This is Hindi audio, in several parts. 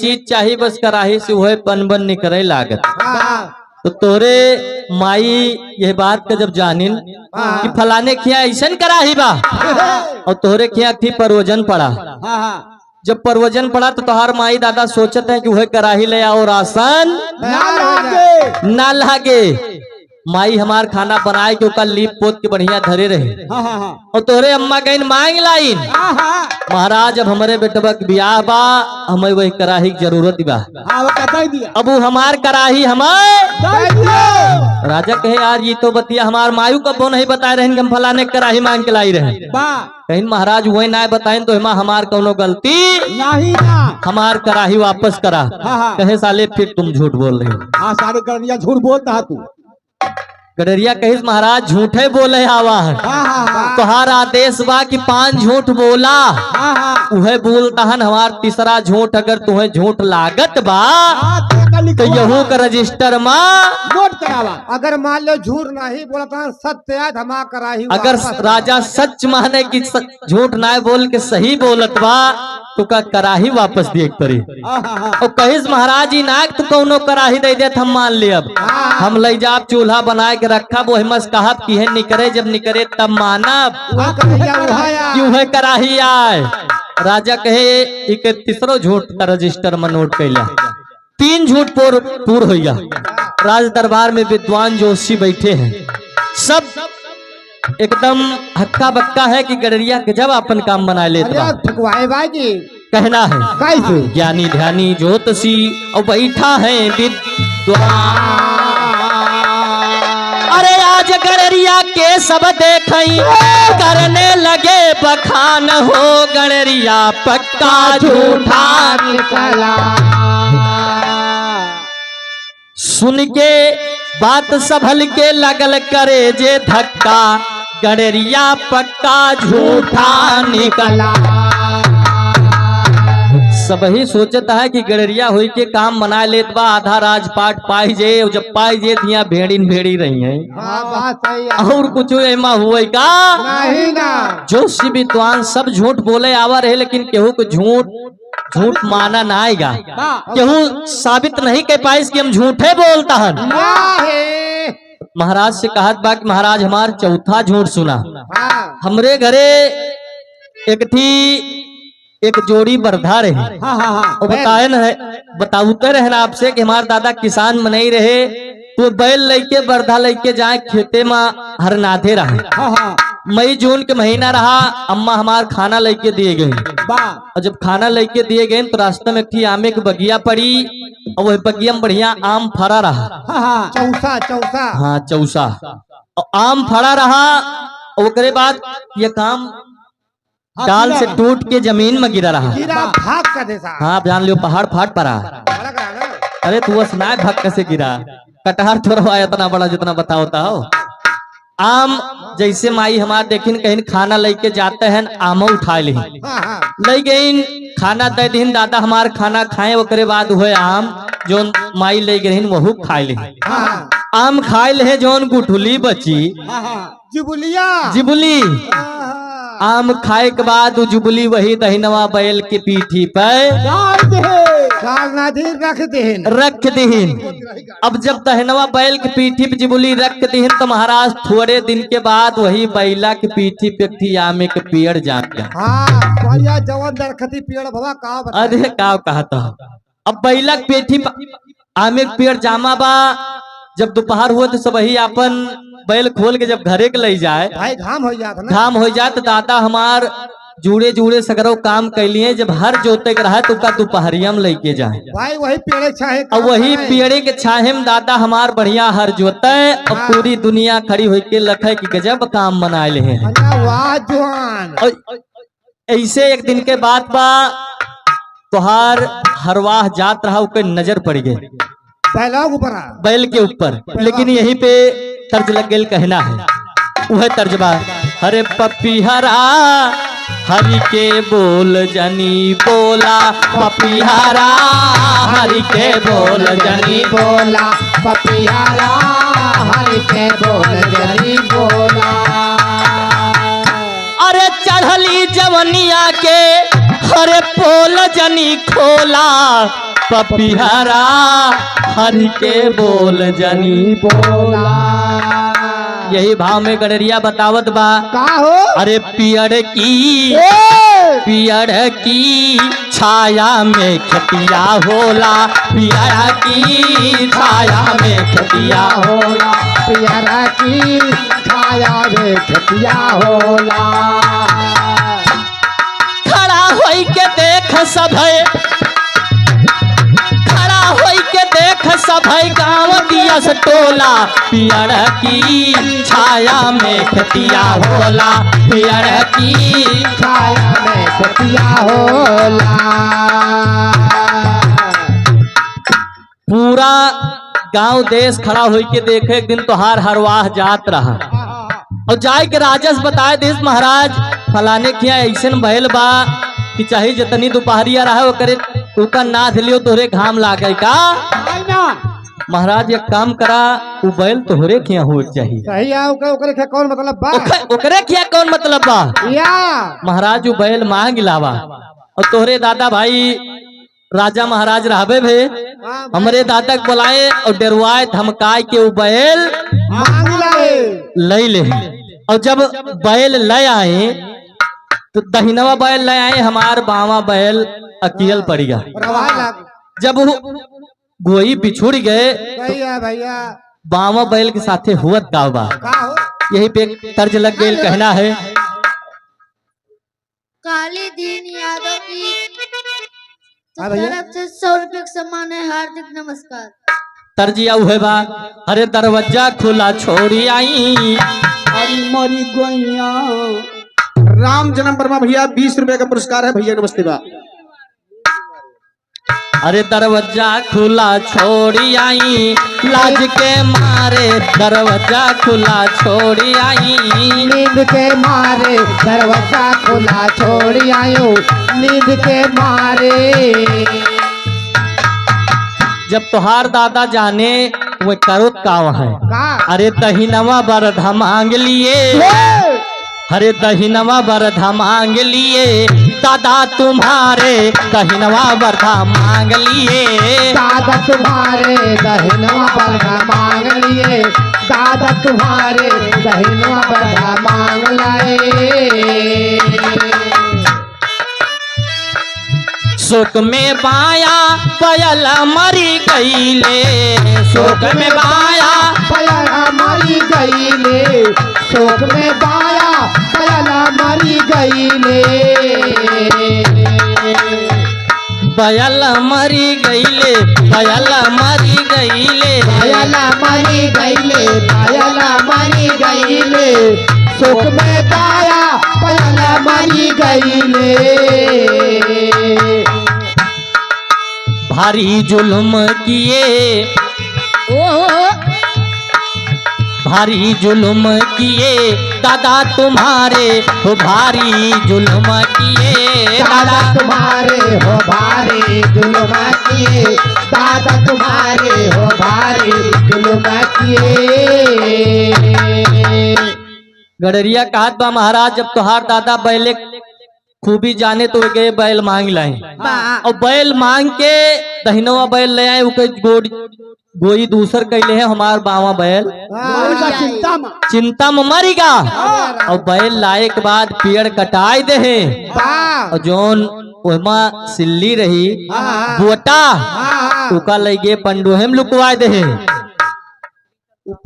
चीज चाहिए बस कराही से वह बन बन निकले लागत। तो तोरे माई यह बात का जब जानिन कि फलाने खिया ऐसा कराही बा और तोरे खिया थी परवजन पड़ा। जब परवजन पड़ा तो तोहार माई दादा सोचते हैं कि वह कराही ले आओ राशन ना लागे। माई हमार खाना बनाए के ओकर लीप पोत के बढ़िया धरे रहे और तोरे अम्मा कहीं मांग लाइन महाराज अब हमारे बेटवा के बियाह बा हमें वही कराही की जरूरत बा। अब वो हमार कराही हमारे राजा कहे यार ये तो बतिया हमार मायू कबो नहीं बताए रहे कि हम फलाने कराही मांग के लाई रहे। कहीं महाराज वही ना बताए तो हमार कौनो गलती नहीं हमार कराही वापस करा। कहे साले फिर तुम झूठ बोल रहे हो। सारे गड़रिया झूठ बोलता तू। गडरिया कहिस महाराज झूठे बोले आवा तोहार आदेश बा कि 5 झूठ बोला उहे बोलता हन। हमार तीसरा झूठ अगर तुम्हें झूठ लागत बा तो यहू का रजिस्टर माँ नोट करावा। अगर मान लो झूठ नहीं बोलता सत्य धमा कराही। अगर राजा सच माने कि झूठ ना बोल के सही बोलत बा तो का कराही वापस दिए पड़ी। और कहिस महाराज ही नाक तो कौनो कराही दे देत हम मान ले। अब हम ले जाब चूल्हा बनाए के रखा वो हिमस कहब कि है निकरे जब निकरे तब मानब क्यों है कराही आए। राजा कहे एक तीसरो झूठ का रजिस्टर में नोट कैला 3 झूठ पूर हो गया। राज दरबार में विद्वान जोशी बैठे हैं सब एकदम हक्का बक्का है कि गडरिया के जब अपन काम बना लेता कहना है ज्ञानी ध्यानी ज्योतिषी और बैठा है विद्वान। अरे आज गडरिया के सब देखई करने लगे बखान हो गडरिया पक्का झूठा निकला। सुन के बात संभल के लगल करे जे धक्का गडरिया पक्का झूठा निकला। सब ही सोचता है कि गडरिया हुई के काम बना लेत बा आधा राजपाट पाई जे जब पाई जे दिया भेड़ीन भेड़ी रही है और कुछ एमा हुआ का नहीं ना। जोशी विद्वान सब झूठ बोले आवा रहे लेकिन केहू को झूठ माना ना आएगा। केहू साबित नहीं कह पाए कि हम झूठे बोलता है। महाराज से कहा बा कि महाराज हमार चौथा झूठ सुना। हमरे घरे एक जोड़ी बरधा रहे और बताते रहे ना आपसे कि हमारे दादा किसान में नहीं रहे तो बैल लेके बरधा लेके जाए खेते में हरनाथे रहे। मई जून के महीना रहा अम्मा हमार खाना लेके दिए गए और जब खाना लेके दिए गए तो रास्ते में एक आमे की बगिया पड़ी और वह बगिया में बढ़िया आम फरा रहा। चौसा और आम फरा रहा और उसके बाद ये काम डाल से टूट के जमीन में गिरा रहा। हाँ जान लियो पहाड़ फाट पड़ा। अरे तू सुना भाग कैसे गिरा कटहर थोड़ा इतना बड़ा जितना बताओता हो। आम जैसे माई हमार देखिन कहीं खाना लेके जाते हैं आम उठा ली ले गई खाना दे दिन दादा हमार खाना खाए ओकरे बाद हुए आम जो माई ले गई वहू खाए ली। आम खाए ले जोन गुठुली बची जिबुली आम खाए के बाद जुबली वही दहिनवा बैल के पीठी पर रख दीन। अब जब दहिनवा बैल के पीठी पे जिबुली रख दीन तो महाराज थोड़े दिन के बाद वही बैला के पीठी पे आमे के पेड़ जाम गया। अरे का कहता अब बैला के पीठी आमे के पेड़ जामा बा। जब दोपहर हुआ तो सब वही अपन बैल खोल के जब घरे के ले जाए भाई घाम हो जाए तो दादा हमार जुड़े जुड़े सगरो काम कैलिए जब हर जोते के रहा तो का दोपहरिया में लेके जाए भाई वही पेड़े छाहे और वही पेड़े के छाहे में दादा हमार बढ़िया हर जोते और पूरी दुनिया खड़ी हो के लखे की गजब काम बना ले हैं। ऐसे एक दिन के बाद बा तुहार हरवाह जात रहा उके नजर पड़ गई बैल के ऊपर। लेकिन यहीं पे तर्ज लग गई कहना है वह तर्जबा हरे पपीहरा हरि के बोल जनी बोला पपीहरा हरि के बोल जनी बोला पपीहरा हरि के बोल जनी बोला। अरे चढ़ली जवनिया के हरे पोल जनी खोला पपिहरा हरि के बोल जनी बोला यही भाव में गडरिया बतावत बा का हो अरे पियड़ की छाया में खटिया होला पियड़ की छाया में खटिया होला पियरा की छाया में खटिया होला खड़ा होई के देख सभे खड़ा होई के देख सभे गाँव दिया से टोला पियड़ की छाया में खटिया होला पियड़ की छाया में खटिया होला पूरा गांव देश खड़ा होई के देखे एक दिन तोहार हरवाह जात रहा और जाए के राजस बताए देश महाराज फलाने किया ऐसे बैल बा कि चाहे जितनी दोपहरिया रहा वो करे उका नाथ लियो तोहरे घाम लागे का महाराज एक काम करा वो बैल तोहरे किया हो चाहिए सही है ओकरे के कौन मतलब बा ओकरे किया कौन मतलब बा या महाराज वो बैल मांग लावा और तोहरे दादा भाई राजा महाराज रहबे भे हमरे दादा के बुलाए और डरवाए धमकाए के वो बैल मांग लाए ले ले और जब बैल ले आए तो दहिनवा बैल ले आए हमार बावा बैल अकेल पड़ गया रवाय लग जब वो गोई बिछुड़ गए सही है भैया बावा बैल के साथे हुआ गावा का हो यही पे एक तर्ज लग गई कहना है काली दीन यादव की हाँ भैया। तरफ से 100 रुपए का सम्मान है हार्दिक नमस्कार। तर्जिया हुए बा अरे दरवाजा खुला छोड़ी आई अरे मरी गोइया राम जन्म वर्मा भैया 20 रुपए का पुरस्कार है भैया नमस्ते बा अरे दरवाजा खुला छोड़ी आई लाज के मारे दरवाजा खुला छोड़ी आई नींद के मारे दरवाजा खुला छोड़ी आयो नींद के मारे जब तोहार दादा जाने वो करो काव है का अरे दहिनवा बरधा मांग लिए अरे दहिनवा बरधा मांग लिए दादा तुम्हारे दहिनवा बरधा मांग लिए दादा तुम्हारे दहिनवा बरधा मांग लिए दादा तुम्हारे दहिनवा बरधा मांग लाए शोक में बाया पयल मरी गईले शोक में बाया पयला मरी गईले शोक में बाया पयला मरी गईले बयल मरी गईले बयल मरी गईले पयला मरी गईले पयला मरी गईले शोक में बाया पयला मरी गईले भारी जुल्म किए भारी जुल्म किए दादा तुम्हारे हो भारी जुल्म किए दादा तुम्हारे हो भारी जुल्म किए दादा तुम्हारे हो भारी जुल्म किए गडरिया कहत बा महाराज जब तोहार दादा बैले खूबी जाने तो गए बैल मांग लाए और बैल मांग के दहिनवा बैल ले आए उके गोई दूसर कैले है हमार बावा बैल चिंता में मरीगा और बैल लाए के बाद पेड़ कटाई दे है और जोन ओमा सिल्ली रही बोटा उका लगे पंडोहेम लुकवाए दे है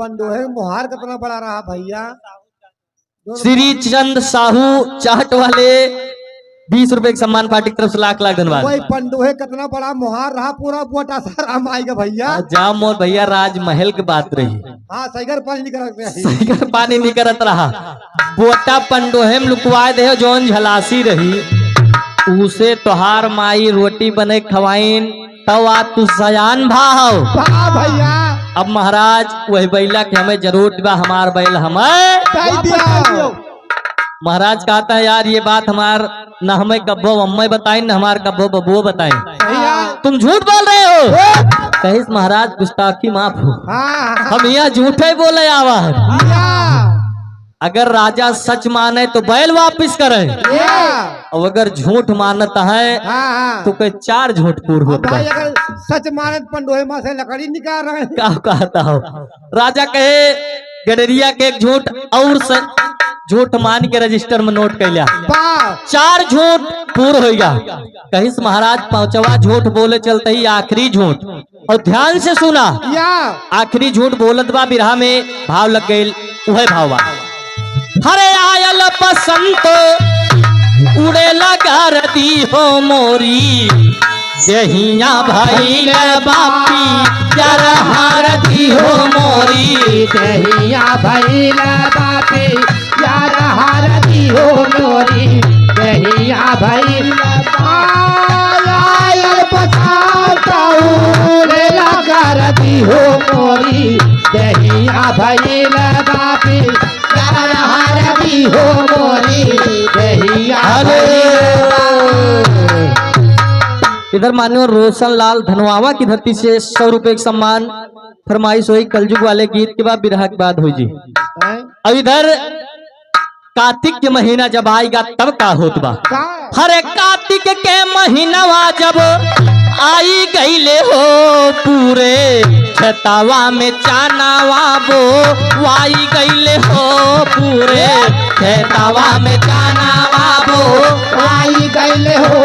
पंडोहे मुहार कितना बड़ा रहा भैया श्री चंद साहू चाहट वाले 20 रुपए के सम्मान पार्टी की तरफ से लाख लाख धन्यवाद वही पंडोहे कितना बड़ा मुहार रहा पूरा बोटा सारा आएगा भैया जाम मोर भैया राजमहल की बात रही हाँ सही पानी नहीं कर सही पानी नहीं करत रहा बोटा पंडोहेम लुकवाए दे जोन झलासी रही उसे तोहार माई रोटी बने खवाइन तब आप तू सयान भाव भैया अब महाराज वही बैला के हमें जरूर बा हमार बैल हमें महाराज कहता है यार ये बात हमार न हमें कब्बो अम्मे बताए न हमार कब्बो बबुओ बताए तुम झूठ बोल रहे हो कहिस महाराज गुस्ताखी माफ हो हम यहाँ झूठे बोले आवा है अगर राजा सच माने तो बैल वापिस करे और अगर झूठ मानता है तो कोई 4 झूठ पूर होता है अगर सच मानत पंडोहे माँ से लकड़ी निकाल रहे हैं। क्या कहता हो। राजा कहे गडरिया के एक झूठ और झूठ मान के रजिस्टर में नोट कर लिया। वाह 4 झूठ पूर्ण हो गया। कहिस महाराज 5वां झूठ बोले चलते ही आखिरी झूठ। और ध्यान से सुना, या आखिरी झूठ बोलत बा बिरहा में भाव लग गई। वह भाव बा, हरे आयल बसंत उड़े लगा रती हो मोरी, दहिया भाई बापी यार हारती हो मोरी। दहिया भैल बापी यार हारती हो मोरी। दहिया भैल आयल बसाताऊरे करती हो मोरी। दहिया भैल बापी यार हारती हो मोरी। दहिया इधर मान्य रोशन लाल धनवावा की धरती से 100 रुपए का सम्मान फरमाइश हुई। कलयुग वाले गीत के बाद बिरहा के बाद हुई जी। अब इधर कार्तिक के महीना जब आएगा तब का होत बा। हरे कार्तिक के महीनावा जब आई गईले हो पूरे खेतावा में चानावा बो वाई गईले हो पूरे खेतावा में चानावा बो आई गईले हो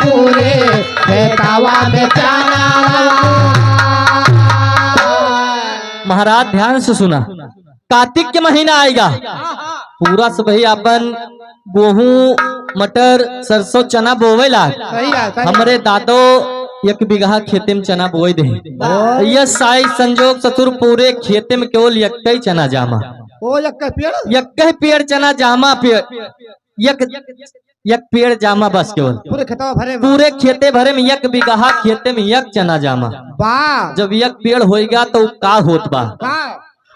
पूरे खेतावा में महाराज ध्यान से सुना, कार्तिक के महीना आएगा पूरा सब ही अपन गेहूं मटर सरसों चना बोवेला। हमारे दादो 1 बीघा खेते में चना बोए दे। यह साई संजोग ससुर पूरे खेते में केवल 1 चना जामा। ओ पेड़ 1 पेड़ चना जामा पेड़ एक पेड़ जामा बस केवल पूरे खेतवा भरे में। पूरे खेते भरे में 1 बीघा खेते में 1 चना जामा। वाह जब 1 पेड़ होएगा तो का होत बा।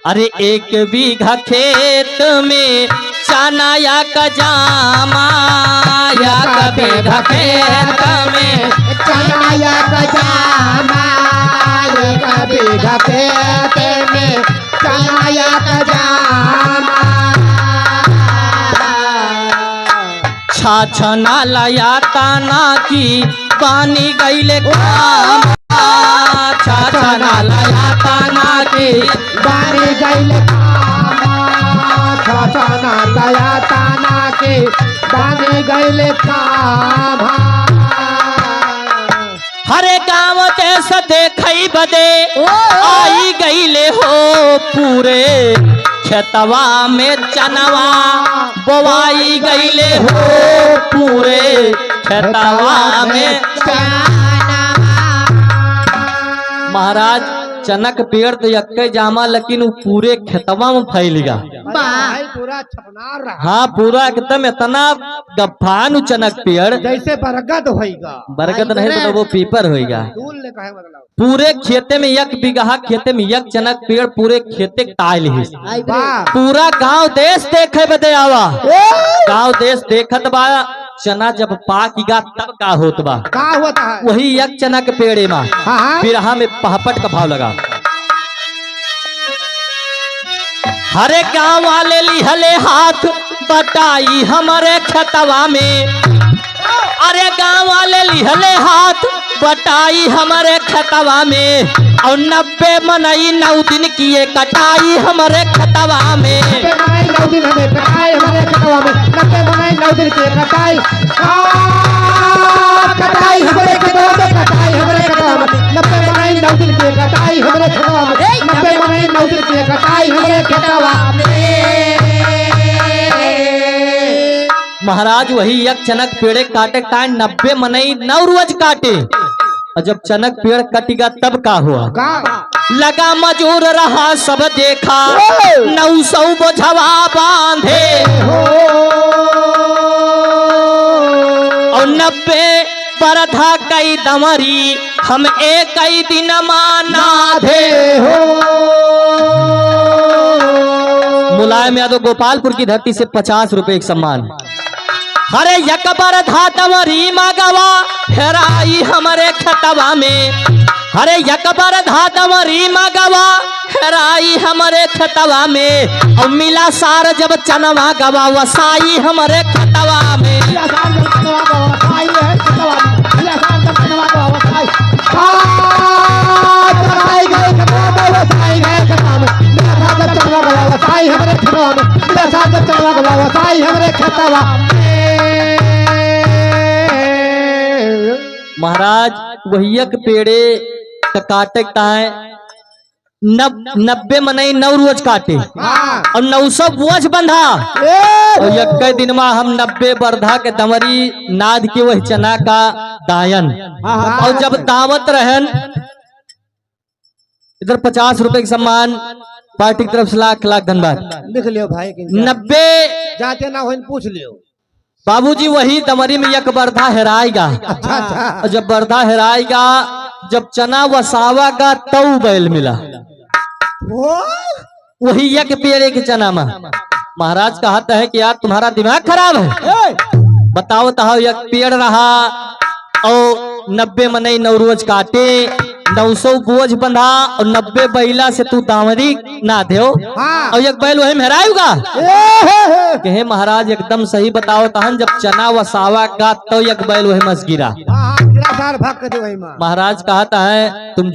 अरे 1 बीघा खेत में चना या का जामा, या का बीघा खेत में चना या का जामा, या बीघा खेत में चना या का जामा। छाछना लाया ताना की पानी गईले काम, छाछना लाया ताना की बारी गईले छाछना लाया ताना के बारी गईले काम। हरे गाँव देश देखई बदे आई गईले हो पूरे खेतवा में चनवा बोवाई गईले हो पूरे खेतवा में। महाराज चनक पेड़ तो 1 जामा लेकिन वो पूरे खेतवा में फैलेगा। पूरा छपनार रहा। हाँ पूरा एकदम इतना गफान चनक पेड़ जैसे बरगद होएगा। बरगद नहीं तो वो पीपर होएगा। दूल ने कहे मतलब पूरे खेते में 1 बीघा खेते में 1 चनक पेड़ पूरे खेते टाइल ही। पूरा गांव देश देखे बदे आवा। गांव देश देखत बा। चना जब पाकेगा तब का होत बा। का होता है वही 1 चना के पेड़े में बिरहा में पहपट का भाव लगा। हरे गांव वाले लिहले हाथ बटाई हमारे खेतवा में। अरे गांव वाले लिहले हाथ बटाई हमारे खेतवा में। और 90 मनई 9 दिन किए कटाई हमारे खेतवा में। 9 दिन हमें कटाई हमारे खेतवा में। 90 बनाई 9 दिन के कटाई कटाई हमारे खेतवा में। कटाई हमारे खेतवा में 90 बनाई 9 दिन के कटाई हमारे खेतवा में। 90 बनाई 9 दिन के कटाई हमारे खेतवा में। महाराज वही 1 चनक पेड़े काटे टाइम 90 मनई 9 रोज काटे। और जब चनक पेड़ कटेगा तब का हुआ। लगा मजूर रहा सब देखा 900 बोझवा बांधे। और 90 बरधा कई दमरी हम 1 दिन माना धे। मुलायम यादव गोपालपुर की धरती से 50 रुपए एक सम्मान। हरे 1 बरधा दमरी मागवा फेराई हमारे खेतवा में। हरे 1 बरधा दमरी मागवा फेराई हमारे खेतवा में। और मिला सार जब चनवा गवा वसाई हमारे खेतवा में। आ खेतवा में मिला साथ जब चलवा को व्यवसाय हमरे खेतवा महाराज वही के पेड़े का काटे का है 90 मनई 9 रोज काटे और 900 बोझ बंधा और एक दिन में हम 90 बरधा के दमरी नाद के वही चना का दायन और जब दावत रहन इधर 50 रुपए के सम्मान पार्टी की तरफ से लाख लाख धन्यवाद। लिख लियो भाई 90 जाते ना हो पूछ लियो बाबूजी वही दमरी में एक बरधा हेराएगा। अच्छा अच्छा और जब बरधा हेराएगा जब चना वसावा का तऊ बैल मिला वही एक पेड़ के चना में महाराज कहता है कि यार तुम्हारा दिमाग खराब है बताओ तो एक पेड़ रहा और 90 मनई 9 रोज काटे 900 बोझ बंधा और 90 बैला से तू दामरी ना दे और एक बैल वही मेहराएगा कहे महाराज एकदम सही बताओ तहन जब चना वसावा का तो एक बैल वही मस गिरा भाग कर दे वही मां महाराज कहता है तुम